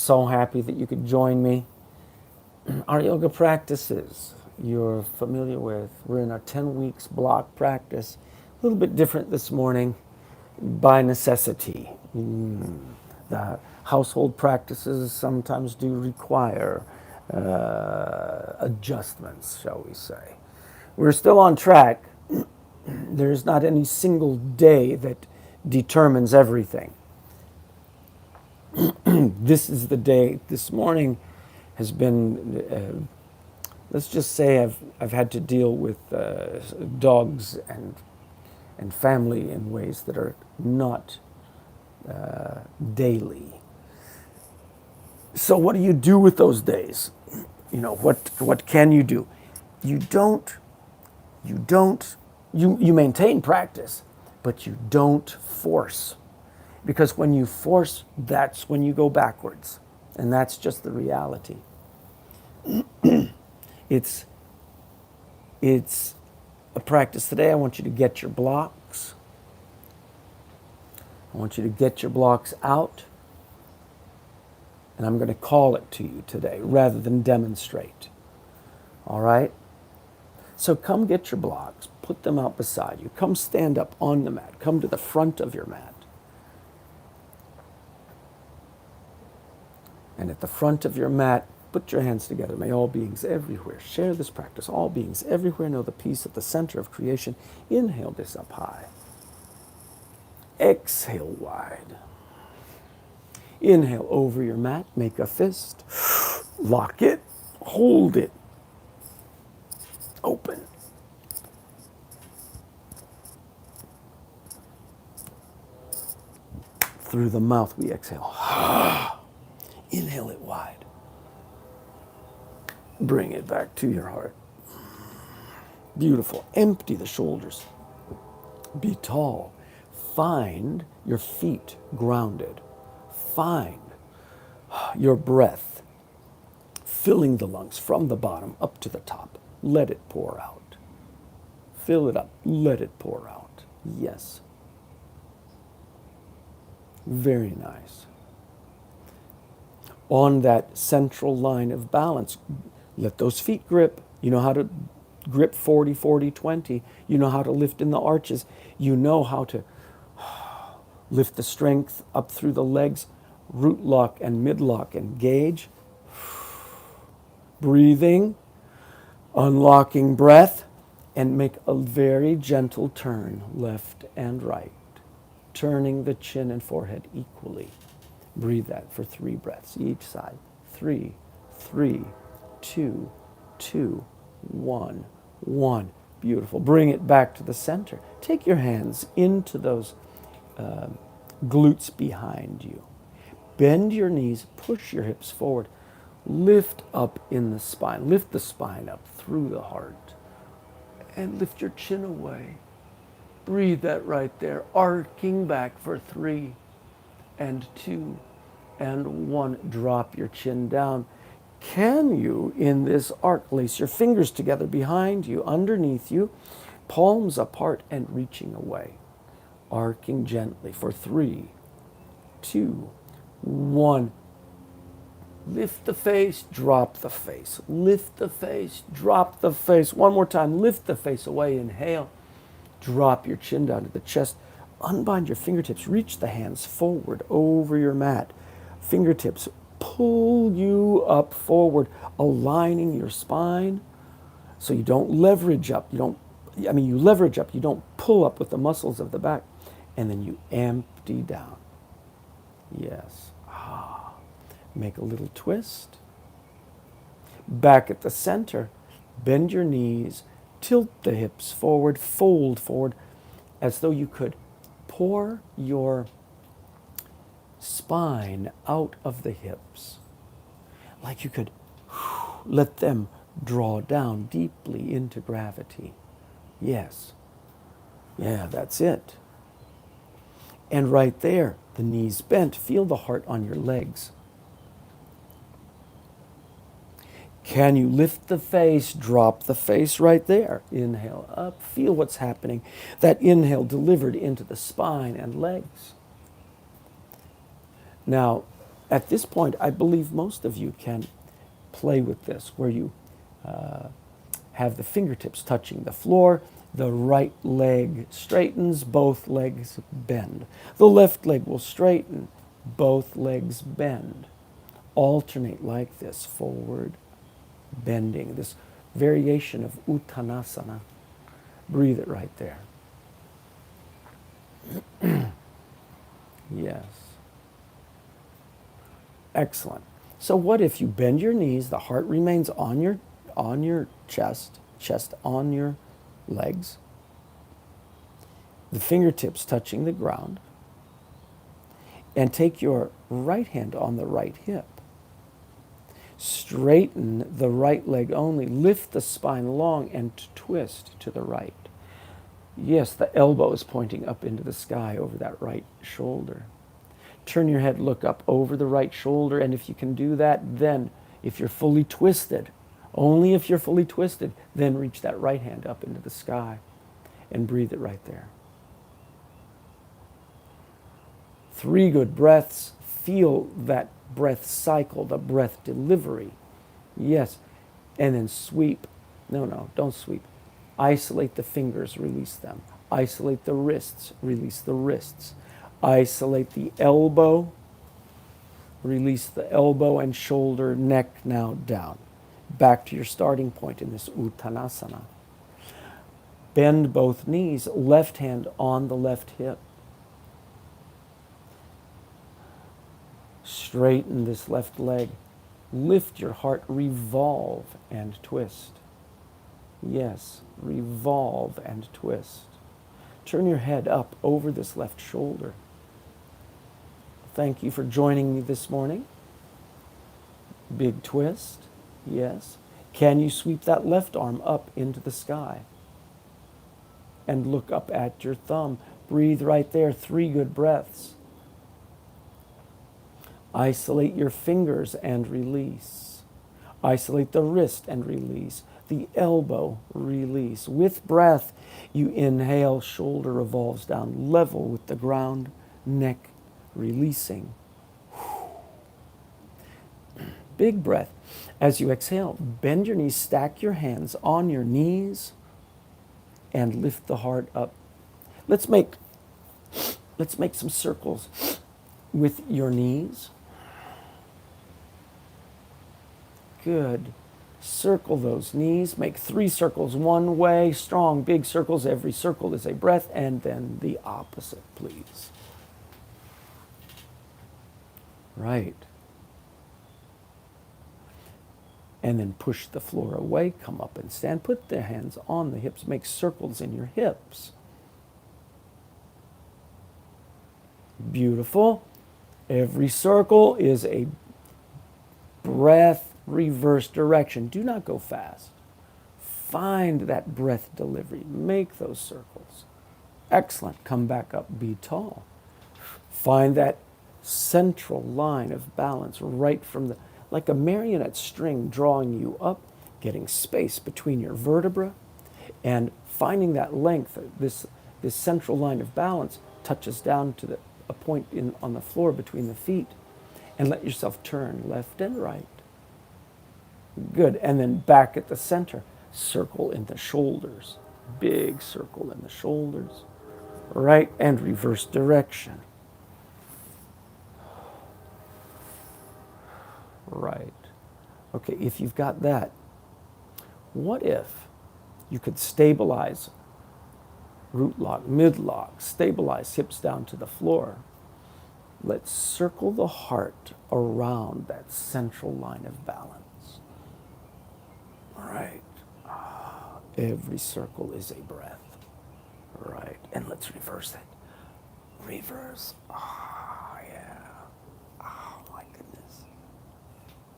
so happy that you could join me. Our yoga practices you're familiar with. We're in our 10 weeks block practice. A little bit different this morning by necessity. The household practices sometimes do require adjustments, shall we say. We're still on track. There's not any single day that determines everything. This is the day. This morning has been, let's just say I've had to deal with dogs and family in ways that are not daily. So what do you do with those days? You know, what can you do? You maintain practice, but you don't force. Because when you force, that's when you go backwards. And that's just the reality. It's a practice today. I want you to get your blocks. I want you to get your blocks out. And I'm going to call it to you today rather than demonstrate. All right? So come get your blocks. Put them out beside you. Come stand up on the mat. Come to the front of your mat. And at the front of your mat, put your hands together. May all beings everywhere share this practice. All beings everywhere know the peace at the center of creation. Inhale this up high. Exhale wide. Inhale over your mat. Make a fist. Lock it. Hold it. Open. Through the mouth we exhale. Inhale it wide. Bring it back to your heart. Beautiful. Empty the shoulders. Be tall. Find your feet grounded. Find your breath filling the lungs from the bottom up to the top. Let it pour out. Fill it up. Let it pour out. Yes. Very nice. On that central line of balance, let those feet grip. You know how to grip 40, 40, 20. You know how to lift in the arches. You know how to lift the strength up through the legs, root lock and mid lock, engage. Breathing, unlocking breath, and make a very gentle turn left and right, turning the chin and forehead equally. Breathe that for 3 breaths each side. 3, 3, 2, 2, 1, 1. Beautiful. Bring it back to the center. Take your hands into those glutes behind you. Bend your knees, push your hips forward. Lift up in the spine. Lift the spine up through the heart. And lift your chin away. Breathe that right there. Arcing back for 3 and 2 and 1. Drop your chin down. Can you, in this arc, lace your fingers together behind you, underneath you, palms apart and reaching away. Arcing gently for 3, 2, 1. Lift the face, drop the face. Lift the face, drop the face. One more time. Lift the face away. Inhale. Drop your chin down to the chest. Unbind your fingertips. Reach the hands forward over your mat. Fingertips pull you up forward, aligning your spine so you don't leverage up. You leverage up. You don't pull up with the muscles of the back. And then you empty down. Yes. Make a little twist. Back at the center, bend your knees, tilt the hips forward, fold forward, as though you could pour your spine out of the hips. Like you could let them draw down deeply into gravity. Yes. Yeah, that's it. And right there, the knees bent, feel the heart on your legs. Can you lift the face, drop the face right there? Inhale up, feel what's happening. That inhale delivered into the spine and legs. Now, At this point, I believe most of you can play with this, where you have the fingertips touching the floor, the right leg straightens, both legs bend. The left leg will straighten, both legs bend. Alternate like this, forward, bending, this variation of Uttanasana. Breathe it right there. Yes. Excellent. So what if you bend your knees, the heart remains on your chest on your legs, the fingertips touching the ground, and take your right hand on the right hip. Straighten the right leg only, lift the spine long and twist to the right. Yes, the elbow is pointing up into the sky over that right shoulder. Turn your head, look up over the right shoulder, and if you can do that, then if you're fully twisted, only if you're fully twisted, then reach that right hand up into the sky and breathe it right there. 3 good breaths. Feel that breath cycle, the breath delivery. Yes. And then sweep. No, don't sweep. Isolate the fingers, release them. Isolate the wrists, release the wrists. Isolate the elbow, release the elbow and shoulder, neck now down. Back to your starting point in this Uttanasana. Bend both knees, left hand on the left hip. Straighten this left leg. Lift your heart, revolve and twist. Yes, revolve and twist. Turn your head up over this left shoulder. Thank you for joining me this morning. Big twist. Yes. Can you sweep that left arm up into the sky? And look up at your thumb. Breathe right there. 3 good breaths. Isolate your fingers and release. Isolate the wrist and release. The elbow, release. With breath, you inhale, shoulder revolves down, level with the ground, neck releasing. Big breath. As you exhale, bend your knees, stack your hands on your knees, and lift the heart up. Let's make some circles with your knees. Good. Circle those knees. Make 3 circles one way. Strong, big circles. Every circle is a breath. And then the opposite, please. Right. And then push the floor away. Come up and stand. Put the hands on the hips. Make circles in your hips. Beautiful. Every circle is a breath, reverse direction. Do not go fast. Find that breath delivery. Make those circles. Excellent. Come back up. Be tall. Find that central line of balance right from like a marionette string drawing you up, getting space between your vertebra, and finding that length. This central line of balance touches down to a point on the floor between the feet, and let yourself turn left and right. Good. And then back at the center, circle in the shoulders. Big circle in the shoulders. Right and reverse direction. Right. Okay, if you've got that, what if you could stabilize root lock, mid lock, stabilize hips down to the floor? Let's circle the heart around that central line of balance. Right. Every circle is a breath. Right. And let's reverse it. Reverse. Yeah. Oh, my goodness.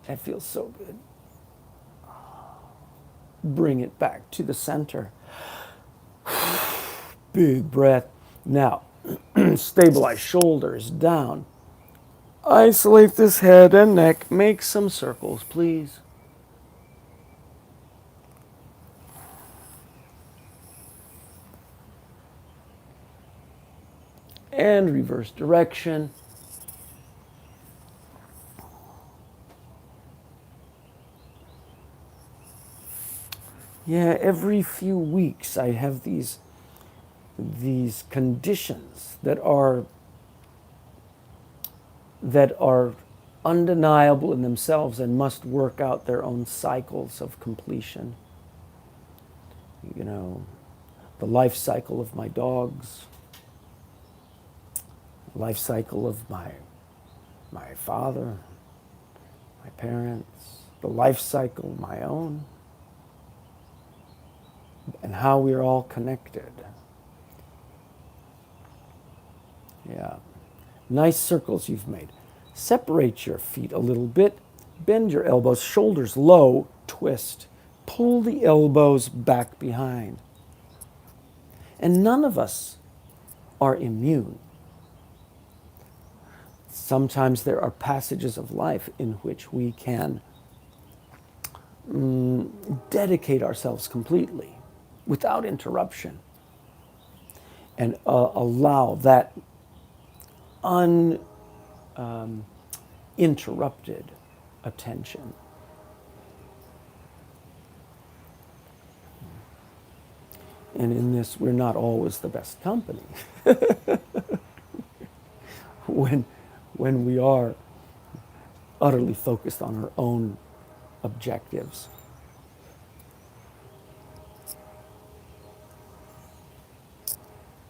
That feels so good. Bring it back to the center. Big breath. Now, stabilize shoulders down. Isolate this head and neck. Make some circles, please. And reverse direction. Yeah, every few weeks I have these conditions that are undeniable in themselves and must work out their own cycles of completion. You know, the life cycle of my dogs, the life cycle of my father, my parents, the life cycle of my own, and how we're all connected. Yeah. Nice circles you've made. Separate your feet a little bit. Bend your elbows, shoulders low, twist. Pull the elbows back behind. And none of us are immune. Sometimes there are passages of life in which we can dedicate ourselves completely without interruption and allow that uninterrupted attention. And in this, we're not always the best company. when we are utterly focused on our own objectives.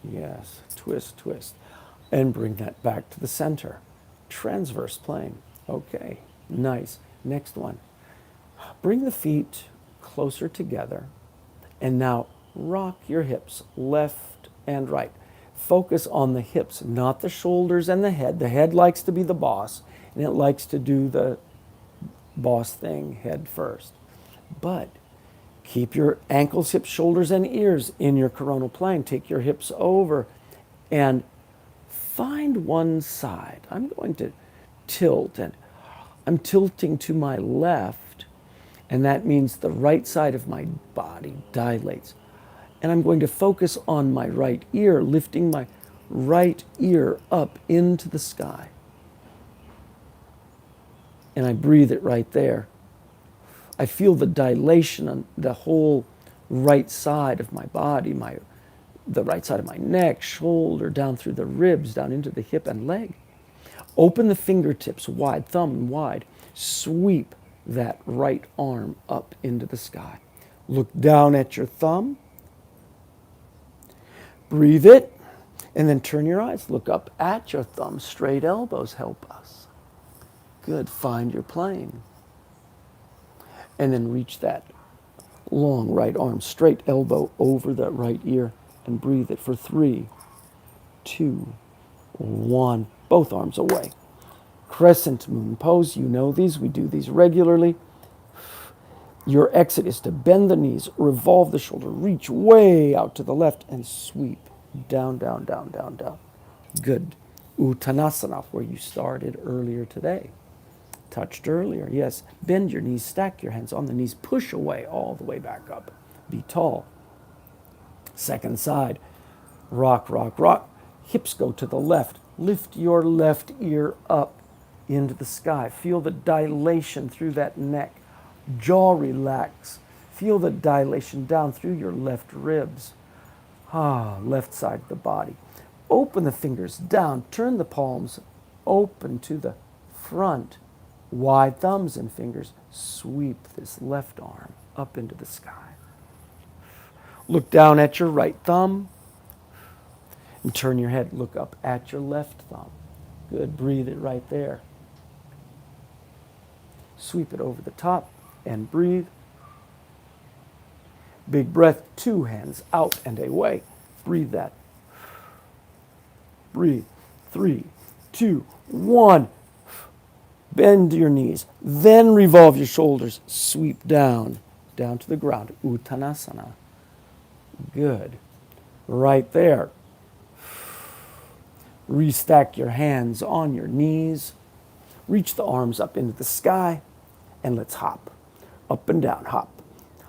Yes, twist, twist. And bring that back to the center. Transverse plane. Okay, nice. Next one. Bring the feet closer together. And now rock your hips left and right. Focus on the hips, not the shoulders and the head. The head likes to be the boss, and it likes to do the boss thing head first. But keep your ankles, hips, shoulders, and ears in your coronal plane. Take your hips over and find one side. I'm going to tilt, and I'm tilting to my left, and that means the right side of my body dilates. And I'm going to focus on my right ear, lifting my right ear up into the sky. And I breathe it right there. I feel the dilation on the whole right side of my body, the right side of my neck, shoulder, down through the ribs, down into the hip and leg. Open the fingertips wide, thumb wide. Sweep that right arm up into the sky. Look down at your thumb. Breathe it, and then turn your eyes. Look up at your thumb. Straight elbows help us. Good. Find your plane. And then reach that long right arm, straight elbow over the right ear, and breathe it for 3, 2, 1. Both arms away. Crescent moon pose. You know these. We do these regularly. Your exit is to bend the knees, revolve the shoulder, reach way out to the left, and sweep down, down, down, down, down. Good. Uttanasana, where you started earlier today. Touched earlier, yes. Bend your knees, stack your hands on the knees, push away all the way back up. Be tall. Second side. Rock, rock, rock. Hips go to the left. Lift your left ear up into the sky. Feel the dilation through that neck. Jaw relax. Feel the dilation down through your left ribs. Left side of the body. Open the fingers down. Turn the palms open to the front. Wide thumbs and fingers. Sweep this left arm up into the sky. Look down at your right thumb. And turn your head. Look up at your left thumb. Good. Breathe it right there. Sweep it over the top. And breathe. Big breath, 2 hands out and away. Breathe that. Breathe. 3, 2, 1. Bend your knees. Then revolve your shoulders. Sweep down to the ground. Uttanasana. Good. Right there. Restack your hands on your knees. Reach the arms up into the sky. And let's hop. Up and down, hop,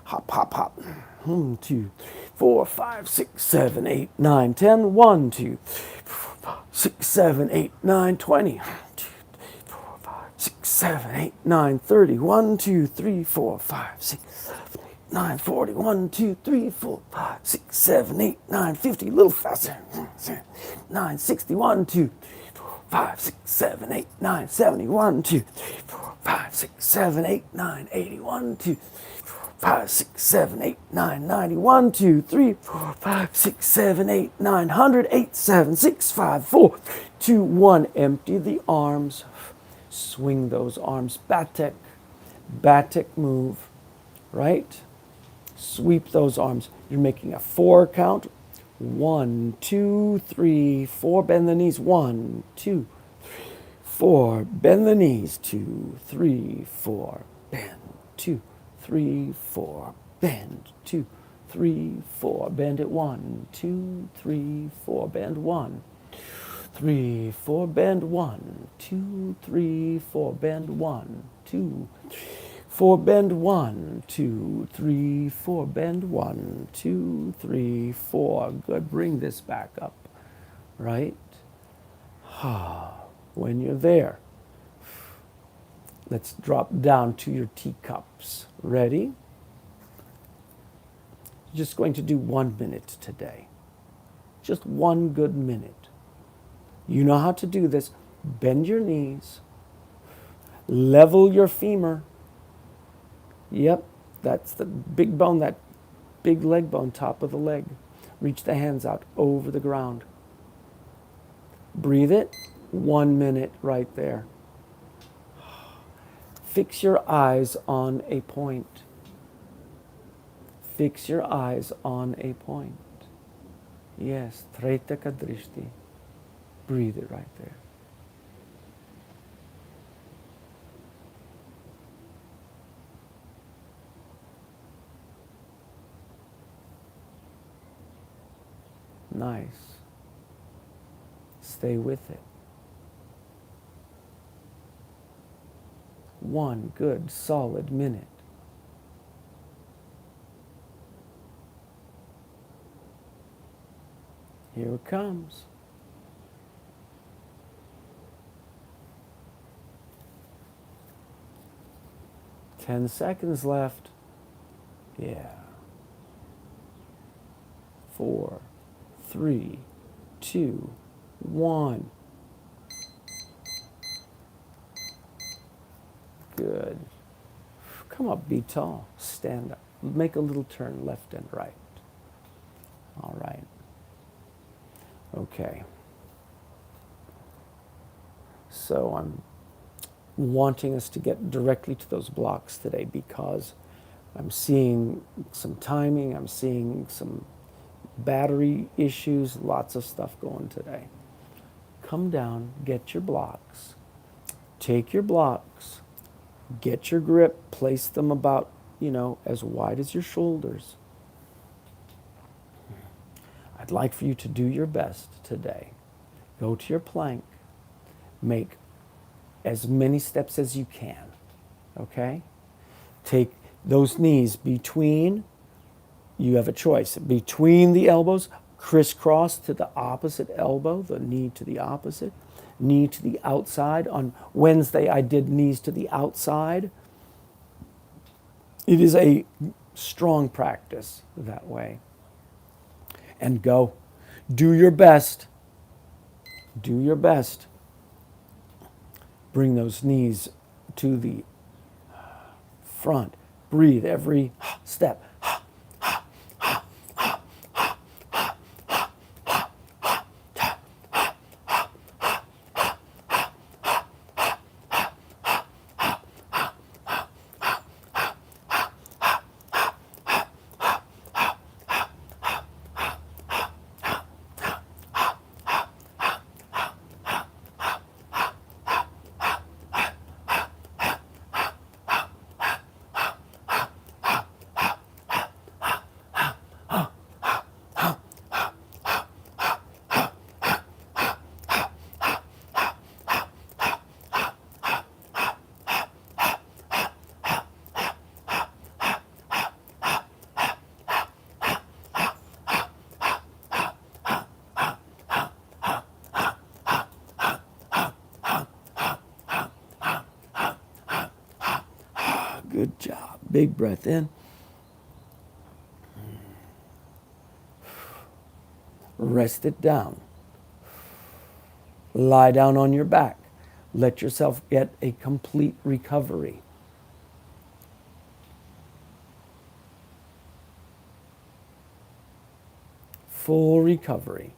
hop, hop, hop. 1, 2, 3, 4, 5, 6, 7, 8, 9, 10. 1, 2, 3, 4, 5, 6, 7, 8, 9, 20. 1, 2, 3, 4, 5, 6, 7, 8, 9, 30. 1, 2, 3, 4, 5, 6, 7, 8, 9, 40, 1, 2, 3, 4, 5, 6, 7, 8, 9, 50, a little faster. 9, 60, 1, 2, 3, 4, 5, 6, 7, 8, 9, 70, 1, 2, 3, 4, 5, 6, 7, 8, 9, 80, 1, 2, 3, 4, 5, 6, 7, 8, 9, 90, 1, 2, 3, 4, 5, 6, 7, 8, 9, 100, 8, 7, 6, 5, 4, 2, 1. Empty the arms. Swing those arms. Batik move, right? Sweep those arms. You're making a 4 count. 1, 2, 3, 4. Bend the knees. 1, 2, 3, 4. Bend the knees. 2, 3, 4. Bend. 2, 3, 4. Bend. 2, 3, 4. Bend it. 1, 2, 3, 4. Bend. 1, 3, 4. Bend. 1, 2, 3, 4. Bend. 1, 2, 3, 4. Bend. 1, 2, 3, 4. Bend. 1, 2, 3, 4. Good. Bring this back up, right? When you're there, let's drop down to your teacups. Ready? Just going to do 1 minute today. Just 1 good minute. You know how to do this. Bend your knees. Level your femur. Yep, that's the big bone, that big leg bone, top of the leg. Reach the hands out over the ground. Breathe it. 1 minute right there. Fix your eyes on a point. Fix your eyes on a point. Yes, Treta Kadrishti. Breathe it right there. Nice. Stay with it. 1 good, solid minute. Here it comes. Ten seconds left. Yeah. 4, 3, 2, 1. Good. Come up, be tall. Stand up. Make a little turn left and right. All right. Okay. So I'm wanting us to get directly to those blocks today because I'm seeing some timing, I'm seeing some battery issues, lots of stuff going today. Come down, get your blocks, take your blocks, get your grip, place them about, as wide as your shoulders. I'd like for you to do your best today. Go to your plank, make as many steps as you can, okay? Take those knees between, you have a choice, between the elbows, crisscross to the opposite elbow, the knee to the opposite, knee to the outside. On Wednesday, I did knees to the outside. It is a strong practice that way. And go. Do your best. Do your best. Bring those knees to the front. Breathe every step. Good job. Big breath in. Rest it down. Lie down on your back. Let yourself get a complete recovery. Full recovery.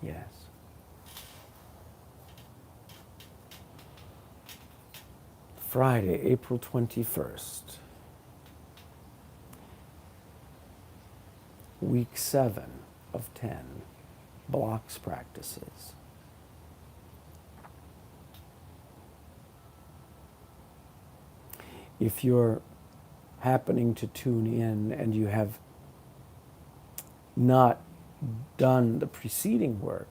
Yes. Friday, April 21st. Week 7 of 10 blocks practices. If you're happening to tune in and you have not done the preceding work,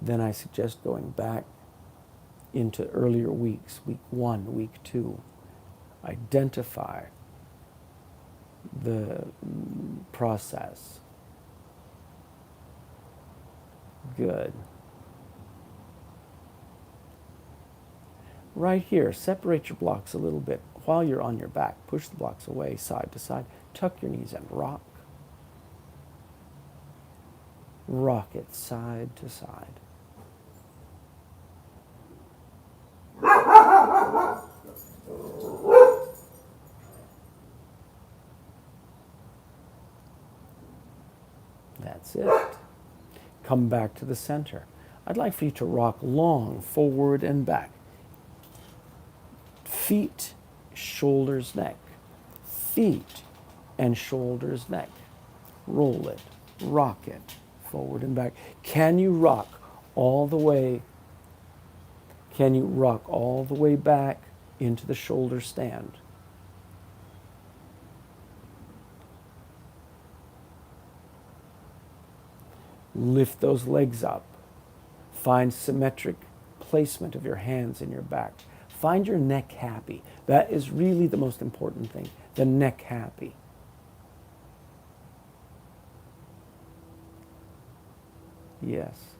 then I suggest going back into earlier weeks, week 1, week 2. Identify the process. Good. Right here, separate your blocks a little bit while you're on your back. Push the blocks away, side to side. Tuck your knees and rock. Rock it side to side. That's it. Come back to the center. I'd like for you to rock long, forward and back. Feet, shoulders, neck. Feet and shoulders, neck. Roll it, rock it, forward and back. Can you rock all the way? Can you rock all the way back into the shoulder stand? Lift those legs up. Find symmetric placement of your hands in your back. Find your neck happy. That is really the most important thing. The neck happy. Yes.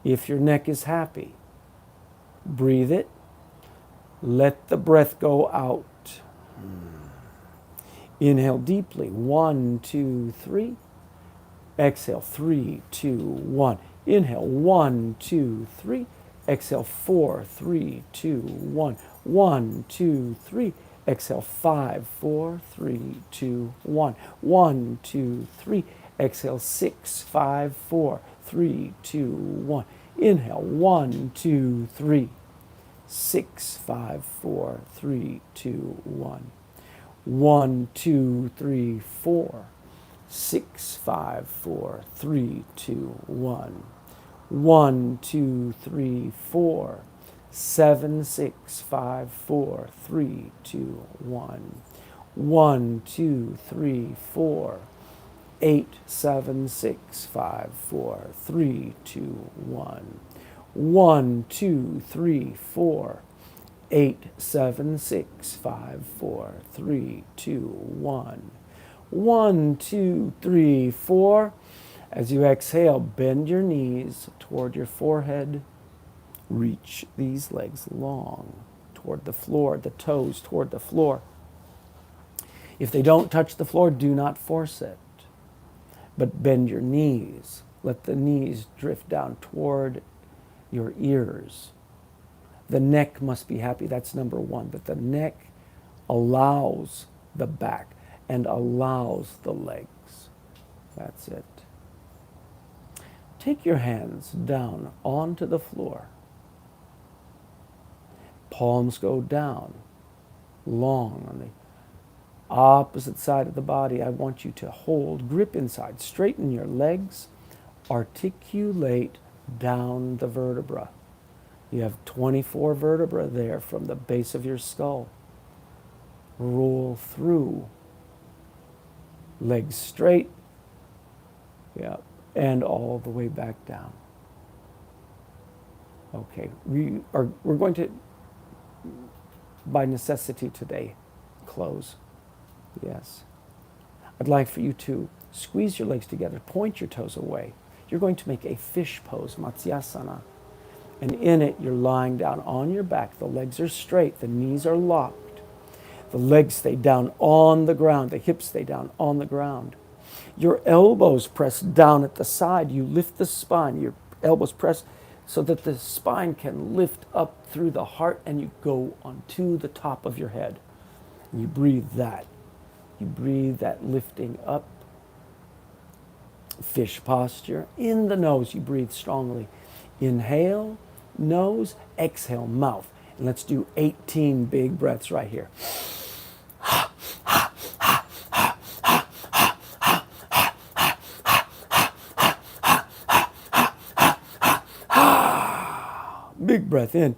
If your neck is happy, breathe it. Let the breath go out. Inhale deeply. 1, 2, 3. Exhale, 3, 2, 1. Inhale, 1, 2, 3. Exhale, 4, 3, 2, 1. 1, 2, 3. Exhale, 5, 4, 3, 2, 1. 1, 2, 3. Exhale, 6, 5, 4, 3, 2, 1. Inhale, 1, 2, 3. 6, 5, 4, 3, 2, 1. 1, 2, 3, 4. 6, 5, 4, 3, 2, 1. 1, 2, 3, 4. 7, 6, 5, 4, 3, 2, 1. 1, 2, 3, 4. 8, 7, 6, 5, 4, 3, 2, 1. 1, 2, 3, 4. 8, 7, 6, 5, 4, 3, 2, 1. 1, 2, 3, 4. As you exhale, bend your knees toward your forehead. Reach these legs long toward the floor, the toes toward the floor. If they don't touch the floor, do not force it, but bend your knees. Let the knees drift down toward your ears. The neck must be happy. That's number one, that the neck allows the back and allows the legs. That's it. Take your hands down onto the floor. Palms go down, long on the opposite side of the body. I want you to hold, grip inside, straighten your legs, articulate down the vertebra. You have 24 vertebrae there from the base of your skull. Roll through. Legs straight. Yeah. And all the way back down. Okay. We're going to, by necessity today, close. Yes. I'd like for you to squeeze your legs together, point your toes away. You're going to make a fish pose, Matsyasana. And in it, you're lying down on your back. The legs are straight. The knees are locked. The legs stay down on the ground. The hips stay down on the ground. Your elbows press down at the side. You lift the spine. Your elbows press so that the spine can lift up through the heart, and you go onto the top of your head. And you breathe that. You breathe that lifting up. Fish posture. In the nose, you breathe strongly. Inhale, nose, exhale, mouth. And let's do 18 big breaths right here. Big breath in.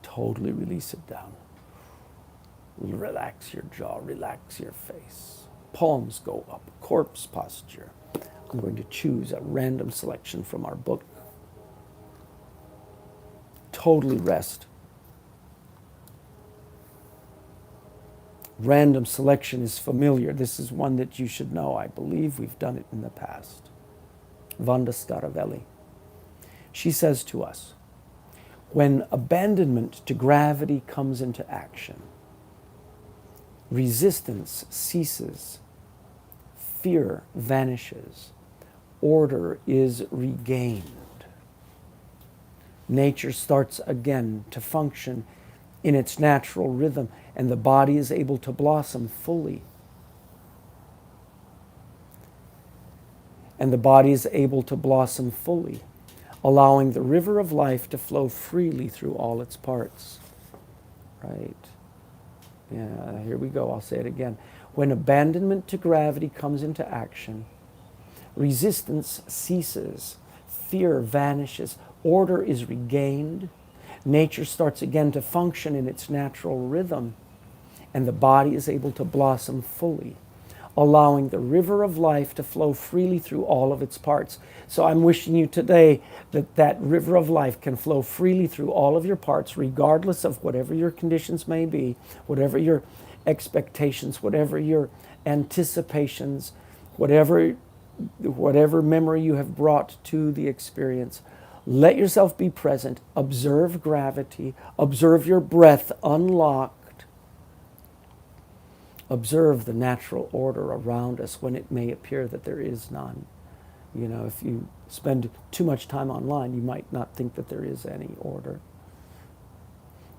Totally release it down. Relax your jaw, relax your face. Palms go up, corpse posture. I'm going to choose a random selection from our book. Totally rest. Random selection is familiar. This is one that you should know. I believe we've done it in the past. Vanda Staravelli. She says to us, when abandonment to gravity comes into action, resistance ceases, fear vanishes, order is regained. Nature starts again to function in its natural rhythm, and the body is able to blossom fully. And the body is able to blossom fully, allowing the river of life to flow freely through all its parts. Right? Yeah, here we go. I'll say it again. When abandonment to gravity comes into action, resistance ceases, fear vanishes, order is regained, nature starts again to function in its natural rhythm, and the body is able to blossom fully, allowing the river of life to flow freely through all of its parts. So I'm wishing you today that that river of life can flow freely through all of your parts, regardless of whatever your conditions may be, whatever your expectations, whatever your anticipations, whatever memory you have brought to the experience. Let yourself be present. Observe gravity. Observe your breath unlocked. Observe the natural order around us when it may appear that there is none. You know, if you spend too much time online, you might not think that there is any order.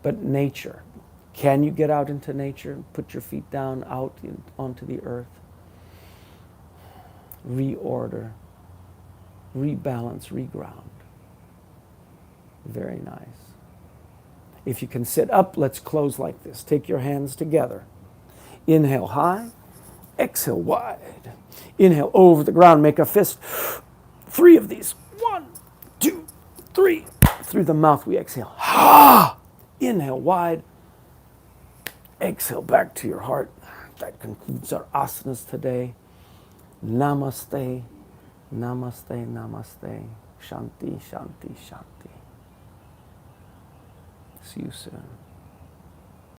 But nature, can you get out into nature? Put your feet down, out onto the earth. Reorder, rebalance, reground. Very nice. If you can sit up, let's close like this. Take your hands together. Inhale high, exhale wide. Inhale over the ground, make a fist. 3 of these. 1, 2, 3. Through the mouth we exhale. Ha! Inhale wide. Exhale back to your heart. That concludes our asanas today. Namaste, namaste, namaste. Shanti, shanti, shanti. See you soon.